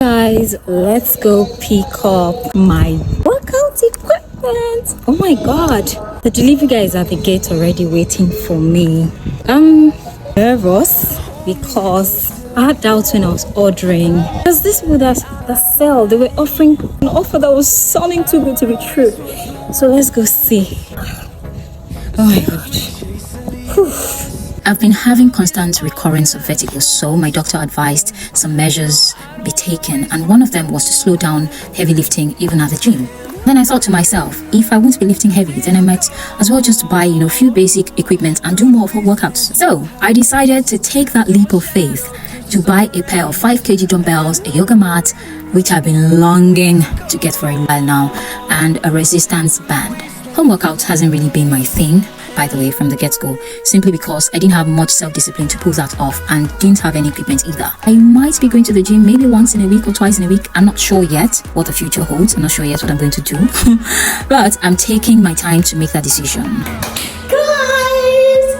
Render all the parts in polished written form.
guys, let's go pick up my workout equipment. Oh my god, the delivery guy is at the gate already waiting for me. I'm nervous because I had doubts when I was ordering, because this people that sell, they were offering an offer that was sounding too good to be true. So let's go see. Oh my god. Whew. I've been having constant recurrence of vertigo, so my doctor advised some measures be taken, and one of them was to slow down heavy lifting even at the gym. Then I thought to myself, if I won't be lifting heavy, then I might as well just buy, a few basic equipment and do more of her workouts. So I decided to take that leap of faith to buy a pair of 5 kg dumbbells, a yoga mat, which I've been longing to get for a while now, and a resistance band. Home workout hasn't really been my thing, by the way, from the get-go, simply because I didn't have much self-discipline to pull that off and didn't have any equipment either. I might be going to the gym maybe once in a week or twice in a week. I'm not sure yet what the future holds. I'm not sure yet what I'm going to do. But I'm taking my time to make that decision. Guys,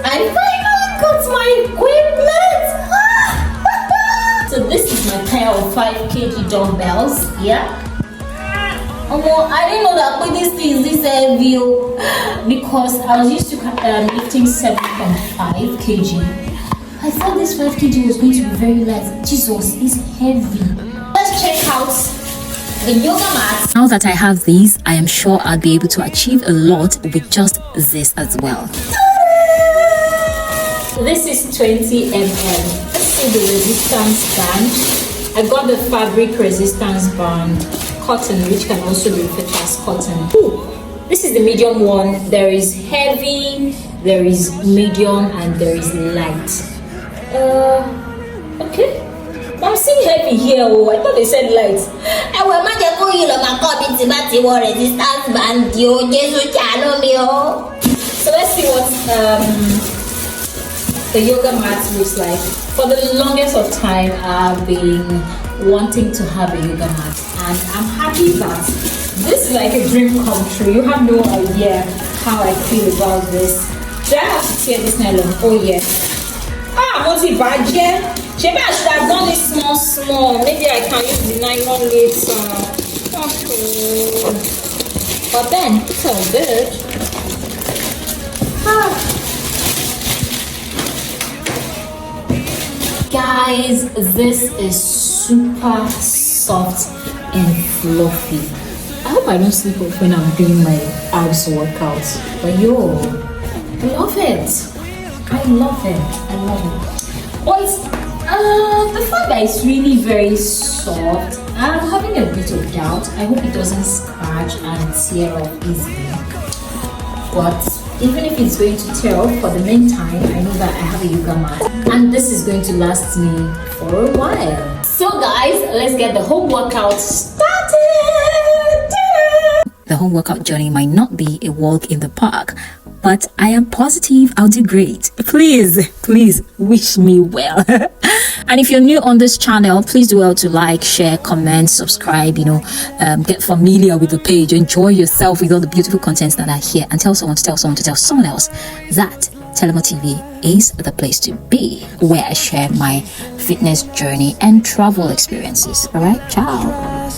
I finally got my equipment! So this is my pair of 5 kg dumbbells, yeah? Oh, I didn't know that with this thing is this heavy because I was used to lifting 7.5 kg. I thought this 5 kg was going to be very light. Jesus, it's heavy. Let's check out the yoga mat. Now that I have these, I am sure I'll be able to achieve a lot with just this as well. This is 20 ml. Let's see the resistance band. I got the fabric resistance band. Cotton, which can also be referred to as cotton. Ooh, this is the medium one. There is heavy, there is medium, and there is light. Okay. I'm seeing heavy here. Oh, I thought they said light. I will not go you my copy to resistance band. So let's see what the yoga mat looks like. For the longest of time, I've been wanting to have a yoga mat, and I'm happy that this is like a dream come true. You have no idea how I feel about this. Do I have to tear this nylon? Oh yes. Moti budget. Maybe I should have done this small. Maybe I can use the nylon later. But then it's all good. Guys, this is super soft and fluffy. I hope I don't sleep off when I'm doing my abs workouts. But yo, I love it. I love it. But the fact that it's really very soft, I'm having a bit of doubt. I hope it doesn't scratch and tear off easily. But even if it's going to tear off, for the meantime, I know that I have a yoga mat, and this is going to last me for a while. So guys, let's get the home workout started. The home workout journey might not be a walk in the park, but I am positive I'll do great. Please wish me well. And if you're new on this channel, please do well to like, share, comment, subscribe, get familiar with the page, enjoy yourself with all the beautiful contents that are here, and tell someone to tell someone to tell someone else that Telemo TV is the place to be, where I share my fitness journey and travel experiences. All right, ciao.